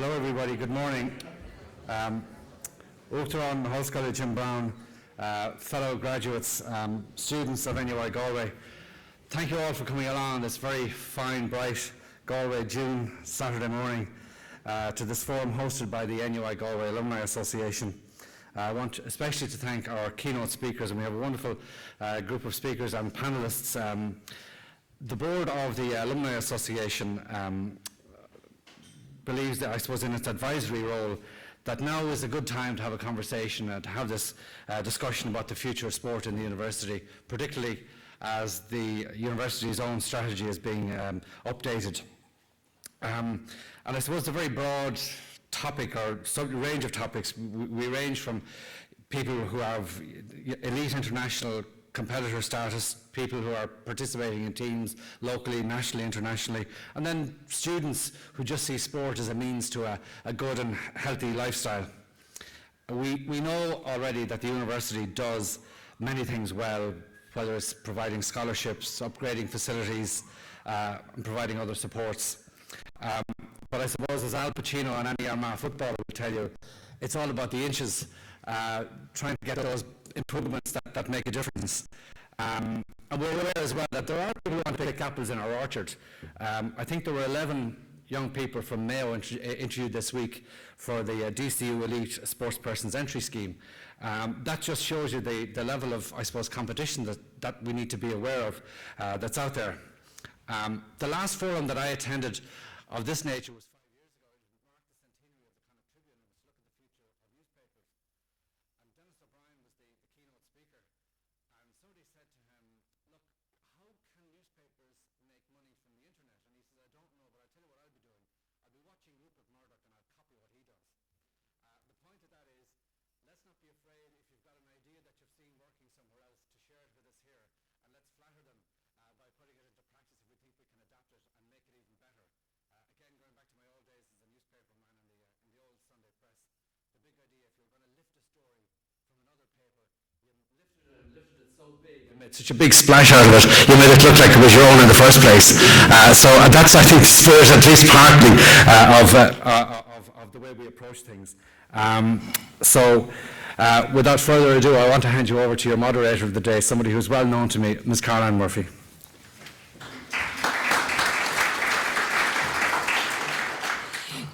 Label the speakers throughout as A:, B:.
A: Hello everybody, good morning. Uachtaráin House College in Brown, fellow graduates, students of NUI Galway, thank you all for coming along this very fine, bright Galway June Saturday morning to this forum hosted by the NUI Galway Alumni Association. I want especially to thank our keynote speakers, and we have a wonderful group of speakers and panellists. The board of the Alumni Association believes that, I suppose, in its advisory role, that now is a good time to have a conversation and to have this discussion about the future of sport in the university, particularly as the university's own strategy is being updated. And I suppose the very broad topic or range of topics, we range from people who have elite international competitor status, people who are participating in teams locally, nationally, internationally, and then students who just see sport as a means to a good and healthy lifestyle. We know already that the university does many things well, whether it's providing scholarships, upgrading facilities, and providing other supports. But I suppose, as Al Pacino and Annie Armagh football will tell you, it's all about the inches, trying to get those improvements that make a difference. And we're aware as well that there are people who want to pick apples in our orchard. I think there were 11 young people from Mayo interviewed this week for the DCU Elite Sportspersons Entry Scheme. That just shows you the level of, I suppose, competition that we need to be aware of that's out there. The last forum that I attended of this nature was 5 years ago. It marked the centenary of the Connacht Tribune, and it was to look at the future of newspapers. And Dennis O'Brien was the keynote speaker. And somebody said to him, look, how can newspapers make money from the internet? And he said, I don't know, but I'll tell you what I'll be doing. I'll be watching Rupert Murdoch and I'll copy what he does. The point of that is, let's not be afraid if you've got an idea that you've seen working somewhere else to share it with us here. And let's flatter them by putting it into practice if we think we can adapt it and make it even better. Again, going back to my old days as a newspaperman in the old Sunday press, the big idea, if you're going to lift a story from another paper, you lifted it so big and made such a big splash out of it, you made it look like it was your own in the first place. So that's, I think, the spirit, at least partly, of the way we approach things. Without further ado, I want to hand you over to your moderator of the day, somebody who's well known to me, Ms. Carolan Murphy.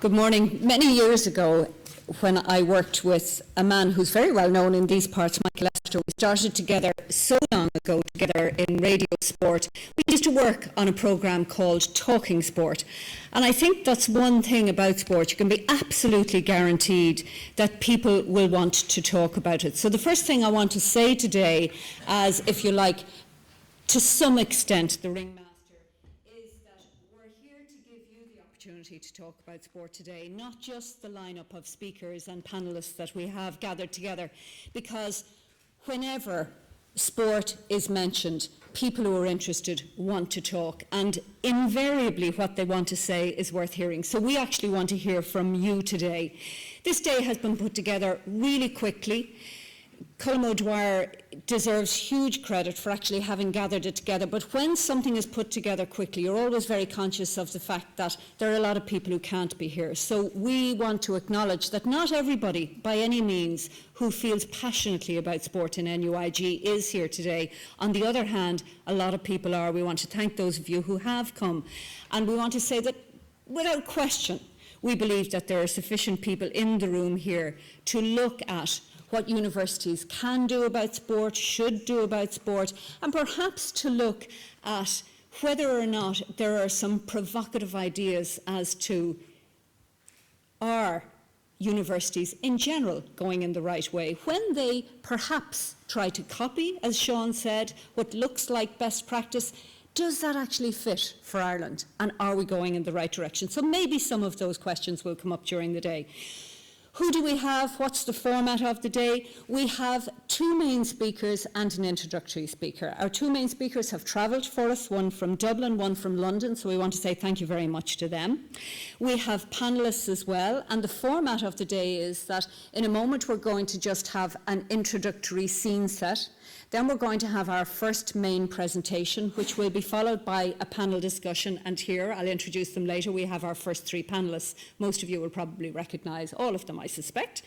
B: Good morning. Many years ago, when I worked with a man who's very well known in these parts, Michael Lester, we started together so long ago together in Radio Sport. We used to work on a programme called Talking Sport. And I think that's one thing about sport. You can be absolutely guaranteed that people will want to talk about it. So the first thing I want to say today, as if you like, to some extent, the ringmaster, to talk about sport today, not just the lineup of speakers and panellists that we have gathered together, because whenever sport is mentioned, people who are interested want to talk, and invariably what they want to say is worth hearing. So we actually want to hear from you today. This day has been put together really quickly. Colm O'Dwyer deserves huge credit for actually having gathered it together, but when something is put together quickly, you're always very conscious of the fact that there are a lot of people who can't be here. So we want to acknowledge that not everybody, by any means, who feels passionately about sport in NUIG is here today. On the other hand, a lot of people are. We want to thank those of you who have come. And we want to say that, without question, we believe that there are sufficient people in the room here to look at what universities can do about sport, should do about sport, and perhaps to look at whether or not there are some provocative ideas as to are universities in general going in the right way when they perhaps try to copy, as Sean said, what looks like best practice. Does that actually fit for Ireland? And are we going in the right direction? So maybe some of those questions will come up during the day. Who do we have? What's the format of the day? We have two main speakers and an introductory speaker. Our two main speakers have travelled for us, one from Dublin, one from London, so we want to say thank you very much to them. We have panellists as well, and the format of the day is that in a moment we're going to just have an introductory scene set. Then we're going to have our first main presentation, which will be followed by a panel discussion. And here, I'll introduce them later, we have our first three panellists. Most of you will probably recognise all of them, I suspect.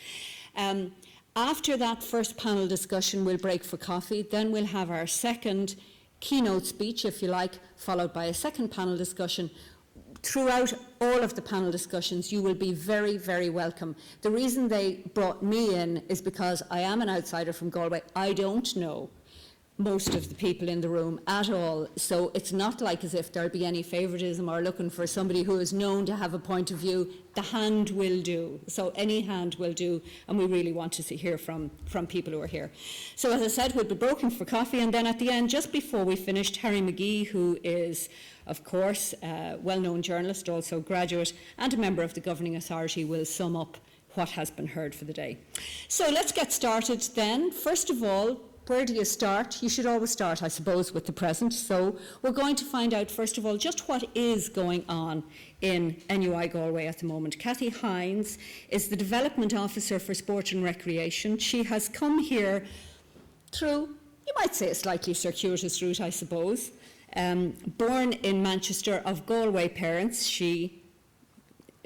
B: After that first panel discussion, we'll break for coffee. Then we'll have our second keynote speech, if you like, followed by a second panel discussion. Throughout all of the panel discussions, you will be very, very welcome. The reason they brought me in is because I am an outsider from Galway. I don't know most of the people in the room at all, so it's not like as if there'll be any favouritism or looking for somebody who is known to have a point of view. The hand will do, so any hand will do, and we really want to hear from people who are here. So as I said, we'll be broken for coffee, and then at the end, just before we finished, Harry McGee, who is of course a well-known journalist, also graduate and a member of the governing authority, will sum up what has been heard for the day. So let's get started then. First of all, where do you start? You should always start, I suppose, with the present. So we're going to find out, first of all, just what is going on in NUI Galway at the moment. Cathy Hynes is the Development Officer for Sport and Recreation. She has come here through, you might say, a slightly circuitous route, I suppose. Born in Manchester of Galway parents, she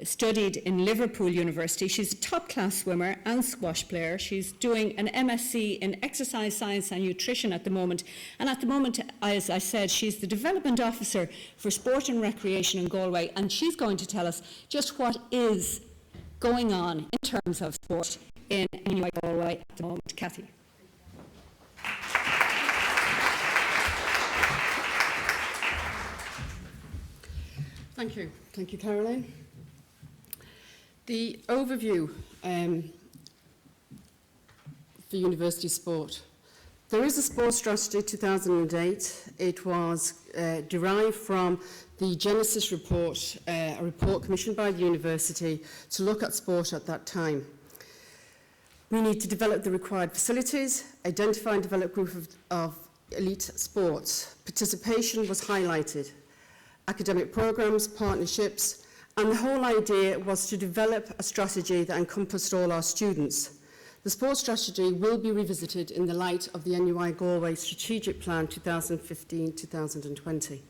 B: studied in Liverpool University. She's a top-class swimmer and squash player. She's doing an MSc in exercise science and nutrition at the moment. And at the moment, as I said, she's the Development Officer for Sport and Recreation in Galway, and she's going to tell us just what is going on in terms of sport in NUI Galway at the moment. Cathy.
C: Thank you, Carolan. The overview for university sport. There is a sports strategy 2008. It was derived from the Genesis report, a report commissioned by the university to look at sport at that time. We need to develop the required facilities, identify and develop a group of elite sports. Participation was highlighted. Academic programs, partnerships, and the whole idea was to develop a strategy that encompassed all our students. The sports strategy will be revisited in the light of the NUI Galway Strategic Plan 2015-2020.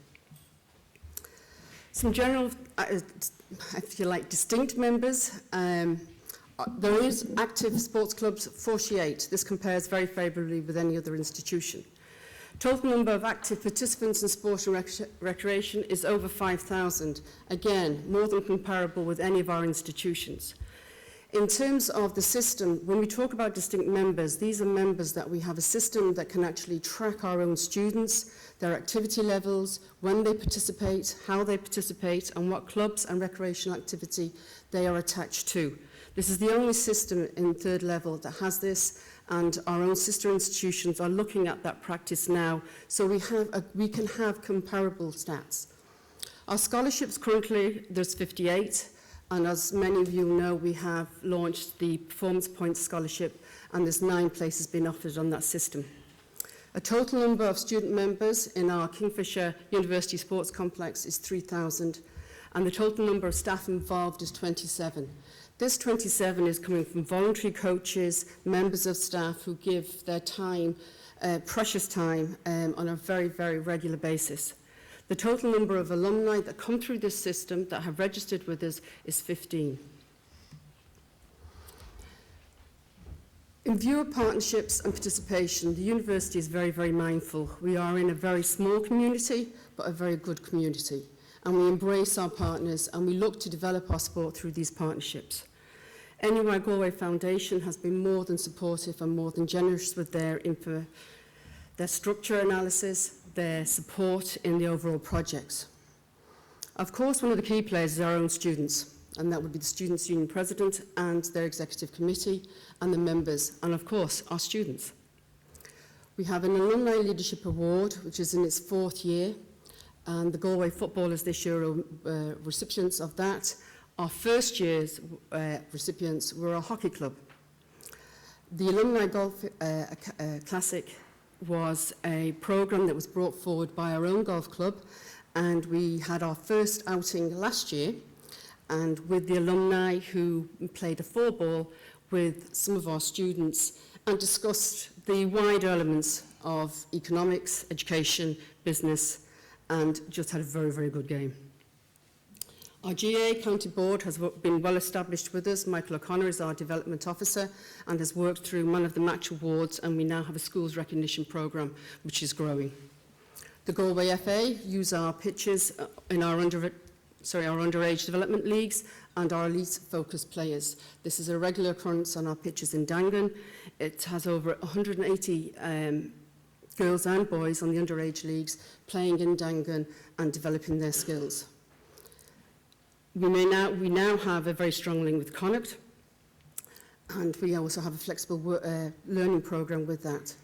C: Some general, if you like, distinct members. There is active sports clubs, 48. This compares very favourably with any other institution. Total number of active participants in sport and recreation is over 5,000. Again, more than comparable with any of our institutions. In terms of the system, when we talk about distinct members, these are members that we have a system that can actually track our own students, their activity levels, when they participate, how they participate, and what clubs and recreational activity they are attached to. This is the only system in third level that has this, and our own sister institutions are looking at that practice now, so we can have comparable stats. Our scholarships currently, there's 58, and as many of you know, we have launched the Performance Points Scholarship, and there's 9 places being offered on that system. A total number of student members in our Kingfisher University Sports Complex is 3,000, and the total number of staff involved is 27. This 27 is coming from voluntary coaches, members of staff who give their time, precious time, on a very, very regular basis. The total number of alumni that come through this system that have registered with us is 15. In view of partnerships and participation, the university is very, very mindful. We are in a very small community, but a very good community. And we embrace our partners and we look to develop our sport through these partnerships. NUI Galway Foundation has been more than supportive and more than generous with their structure analysis, their support in the overall projects. Of course, one of the key players is our own students, and that would be the Students' Union President and their Executive Committee and the members, and of course, our students. We have an Alumni Leadership Award, which is in its 4th year, and the Galway footballers this year are recipients of that. Our first year's recipients were a hockey club. The Alumni Golf Classic was a programme that was brought forward by our own golf club, and we had our first outing last year, and with the alumni who played a 4-ball with some of our students and discussed the wider elements of economics, education, business, and just had a very, very good game. Our GA County Board has been well established with us. Michael O'Connor is our Development Officer and has worked through Man of the Match Awards, and we now have a schools recognition programme which is growing. The Galway FA use our pitches in our underage development leagues and our elite focused players. This is a regular occurrence on our pitches in Dangan. It has over 180 girls and boys on the underage leagues playing in Dangan and developing their skills. We now have a very strong link with Connacht, and we also have a flexible learning programme with that.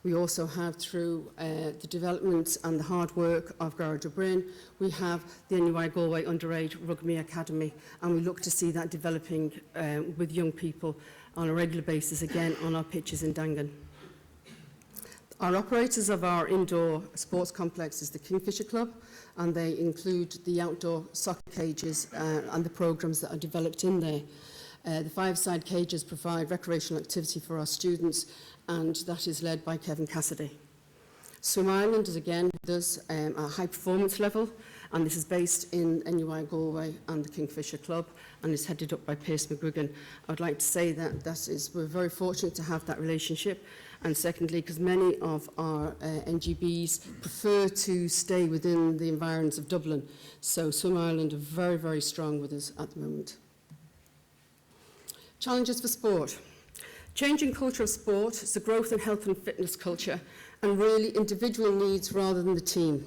C: We also have, through the development and the hard work of Gara Dublin, we have the NUI Galway Underage Rugby Academy, and we look to see that developing with young people on a regular basis, again, on our pitches in Dangan. Our operators of our indoor sports complex is the Kingfisher Club, and they include the outdoor soccer cages and the programmes that are developed in there. The five-side cages provide recreational activity for our students, and that is led by Kevin Cassidy. Swim Ireland is again with us at a high performance level, and this is based in NUI Galway and the Kingfisher Club, and is headed up by Pierce McGuigan. I would like to say that we're very fortunate to have that relationship, and secondly, because many of our NGBs prefer to stay within the environs of Dublin, so Swim Ireland are very, very strong with us at the moment. Challenges for sport. Changing culture of sport is the growth in health and fitness culture, and really individual needs rather than the team.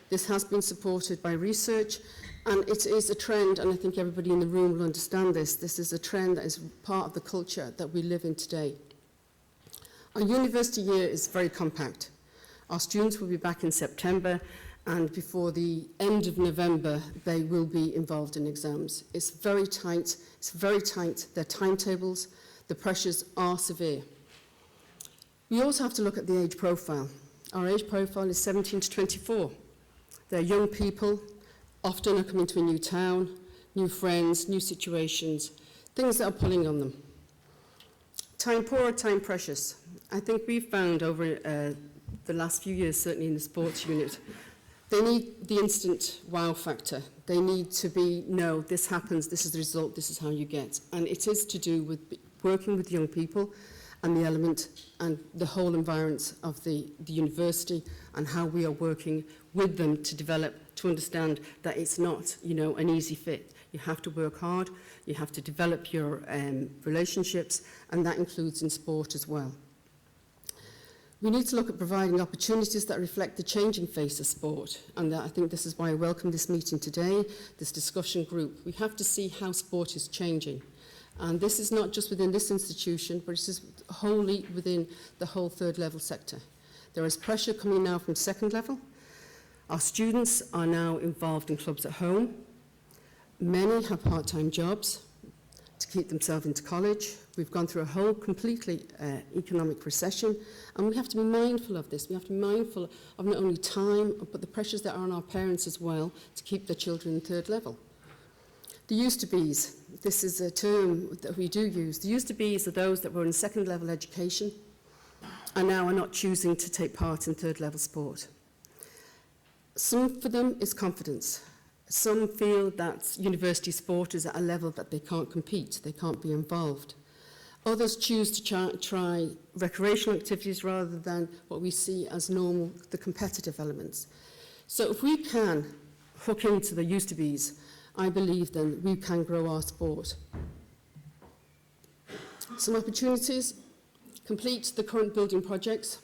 C: This has been supported by research, and it is a trend, and I think everybody in the room will understand this. This is a trend that is part of the culture that we live in today. Our university year is very compact. Our students will be back in September, and before the end of November, they will be involved in exams. It's very tight, their timetables, the pressures are severe. We also have to look at the age profile. Our age profile is 17 to 24. They're young people, often are coming to a new town, new friends, new situations, things that are pulling on them. Time poor, time precious. I think we've found over the last few years, certainly in the sports unit, they need the instant wow factor. They need to be, no, this happens, this is the result, this is how you get. And it is to do with working with young people and the element and the whole environment of the university and how we are working with them to develop, to understand that it's not, an easy fit. You have to work hard, you have to develop your relationships, and that includes in sport as well. We need to look at providing opportunities that reflect the changing face of sport, and I think this is why I welcome this meeting today, this discussion group. We have to see how sport is changing, and this is not just within this institution, but it is wholly within the whole third level sector. There is pressure coming now from second level. Our students are now involved in clubs at home. Many have part-time jobs to keep themselves into college. We've gone through a whole completely economic recession, and we have to be mindful of this. We have to be mindful of not only time, but the pressures that are on our parents as well to keep their children in third level. The used-to-bes, this is a term that we do use. The used-to-bes are those that were in second level education and now are not choosing to take part in third level sport. Some for them is confidence. Some feel that university sport is at a level that they can't compete, they can't be involved. Others choose to try recreational activities rather than what we see as normal, the competitive elements. So if we can hook into the used-to-bes, I believe then we can grow our sport. Some opportunities: complete the current building projects,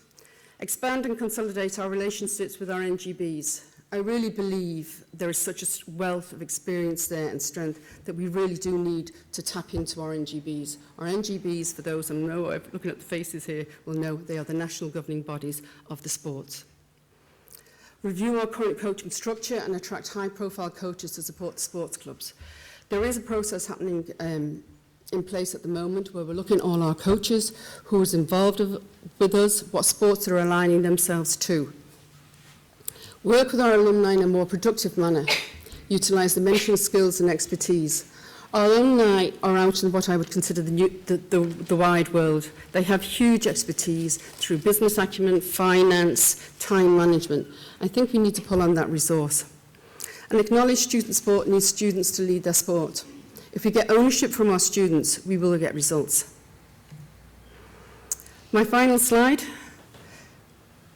C: expand and consolidate our relationships with our NGBs. I really believe there is such a wealth of experience there and strength that we really do need to tap into our NGBs. Our NGBs, for those who know, looking at the faces here, will know they are the national governing bodies of the sports. Review our current coaching structure and attract high-profile coaches to support the sports clubs. There is a process happening in place at the moment where we're looking at all our coaches, who is involved with us, what sports they're aligning themselves to. Work with our alumni in a more productive manner. Utilise the mentoring skills and expertise. Our alumni are out in what I would consider the wide world. They have huge expertise through business acumen, finance, time management. I think we need to pull on that resource. And acknowledge student sport needs students to lead their sport. If we get ownership from our students, we will get results. My final slide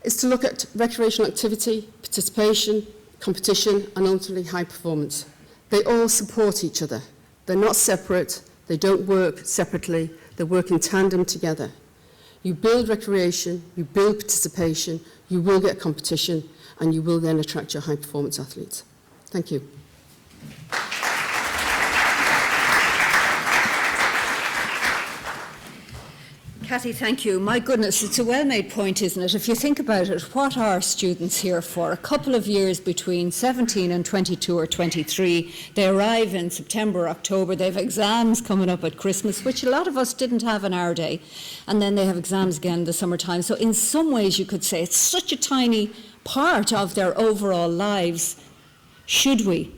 C: is to look at recreational activity, participation, competition, and ultimately high performance. They all support each other. They're not separate, they don't work separately, they work in tandem together. You build recreation, you build participation, you will get competition, and you will then attract your high performance athletes. Thank you.
B: Cathy, thank you. My goodness, it's a well-made point, isn't it? If you think about it, what are students here for? A couple of years between 17 and 22 or 23. They arrive in September, October. They have exams coming up at Christmas, which a lot of us didn't have in our day. And then they have exams again in the summertime. So in some ways, you could say it's such a tiny part of their overall lives. Should we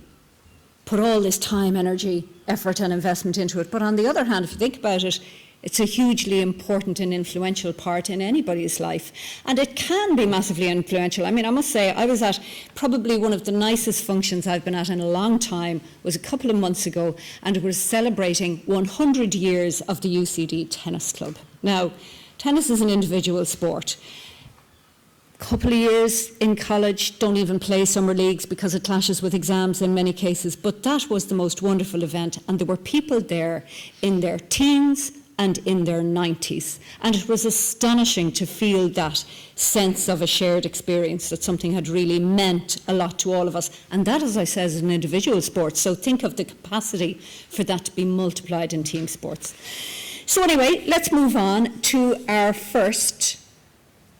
B: put all this time, energy, effort and investment into it? But on the other hand, if you think about it, it's a hugely important and influential part in anybody's life. And it can be massively influential. I mean, I must say, I was at probably one of the nicest functions I've been at in a long time, was a couple of months ago, and it was celebrating 100 years of the UCD Tennis Club. Now, tennis is an individual sport. Couple of years in college, don't even play summer leagues because it clashes with exams in many cases, but that was the most wonderful event, and there were people there in their teens and in their 90s, and it was astonishing to feel that sense of a shared experience, that something had really meant a lot to all of us, and that, as I said, is an individual sport, so think of the capacity for that to be multiplied in team sports. So anyway, let's move on to our first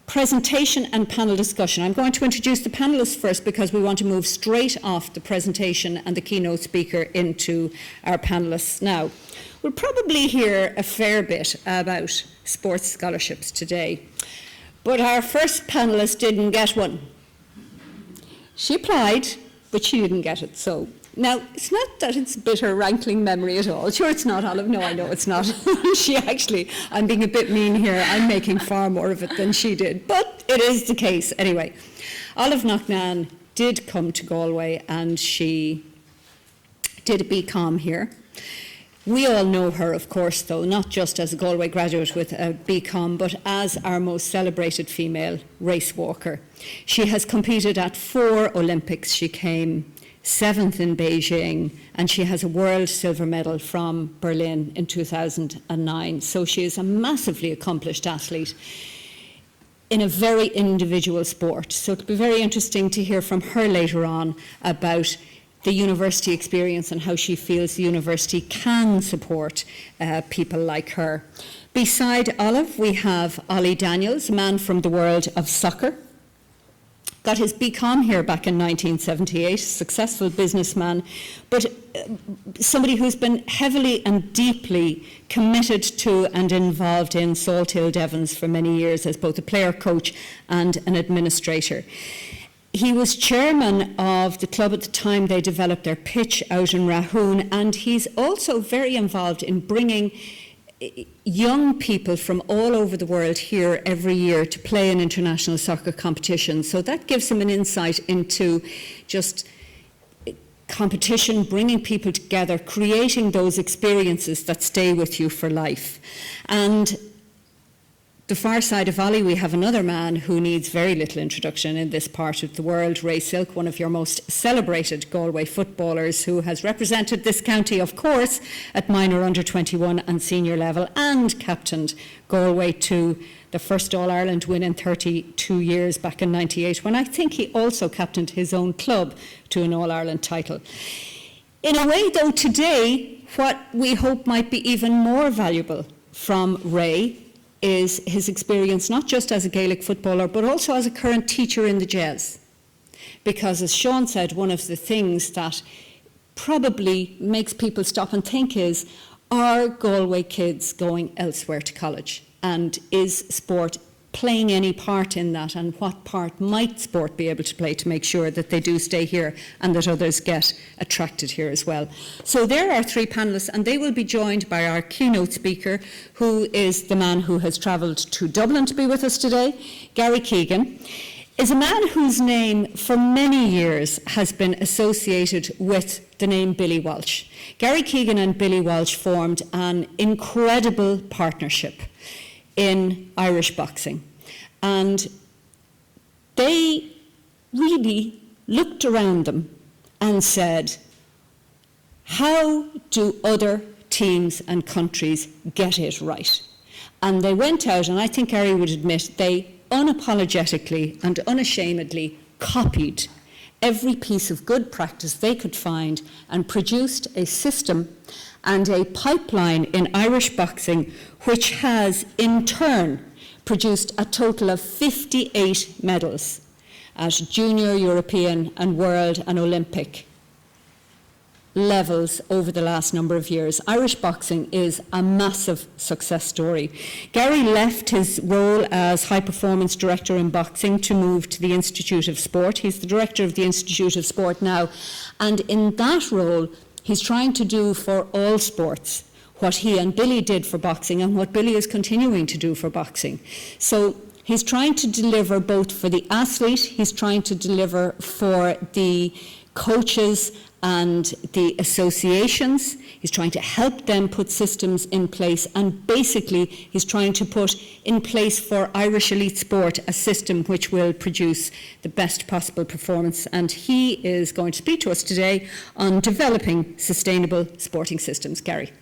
B: presentation and panel discussion. I'm going to introduce the panellists first because we want to move straight off the presentation and the keynote speaker into our panellists. Now, we'll probably hear a fair bit about sports scholarships today, but our first panellist didn't get one. She applied, but she didn't get it. So now, it's not that it's a bitter, rankling memory at all. Sure, it's not, Olive. No, I know it's not. She actually, I'm being a bit mean here. I'm making far more of it than she did, but it is the case. Anyway, Olive Loughnane did come to Galway, and she did a BCom here. We all know her, of course, though, not just as a Galway graduate with a BCom, but as our most celebrated female race walker. She has competed at 4 Olympics. She came 7th in Beijing, and she has a world silver medal from Berlin in 2009. So she is a massively accomplished athlete in a very individual sport. So it'll be very interesting to hear from her later on about the university experience and how she feels the university can support people like her. Beside Olive, we have Ollie Daniels, a man from the world of soccer. Got his BCom here back in 1978, successful businessman, but somebody who's been heavily and deeply committed to and involved in Salthill Devons for many years as both a player, coach and an administrator. He was chairman of the club at the time they developed their pitch out in Rahoon, and he's also very involved in bringing young people from all over the world here every year to play in international soccer competitions. So that gives him an insight into just competition, bringing people together, creating those experiences that stay with you for life. And the far side of Ollie, we have another man who needs very little introduction in this part of the world, Ray Silke, one of your most celebrated Galway footballers, who has represented this county, of course, at minor, under-21 and senior level, and captained Galway to the first All-Ireland win in 32 years back in 98, when I think he also captained his own club to an All-Ireland title. In a way, though, today, what we hope might be even more valuable from Ray is his experience not just as a Gaelic footballer, but also as a current teacher in the Jazz. Because as Sean said, one of the things that probably makes people stop and think is, are Galway kids going elsewhere to college? And is sport playing any part in that, and what part might sport be able to play to make sure that they do stay here and that others get attracted here as well. So there are 3 panellists, and they will be joined by our keynote speaker, who is the man who has travelled to Dublin to be with us today. Gary Keegan is a man whose name for many years has been associated with the name Billy Walsh. Gary Keegan and Billy Walsh formed an incredible partnership in Irish boxing, and they really looked around them and said, how do other teams and countries get it right? And they went out, and I think Gary would admit, they unapologetically and unashamedly copied every piece of good practice they could find and produced a system and a pipeline in Irish boxing which has in turn produced a total of 58 medals at junior, European and world and Olympic levels over the last number of years. Irish boxing is a massive success story. Gary left his role as High Performance Director in boxing to move to the Institute of Sport. He's the Director of the Institute of Sport now, and in that role he's trying to do for all sports what he and Billy did for boxing and what Billy is continuing to do for boxing. So he's trying to deliver both for the athlete, he's trying to deliver for the coaches and the associations. He's trying to help them put systems in place, and basically he's trying to put in place for Irish elite sport a system which will produce the best possible performance. And he is going to speak to us today on developing sustainable sporting systems. Gary.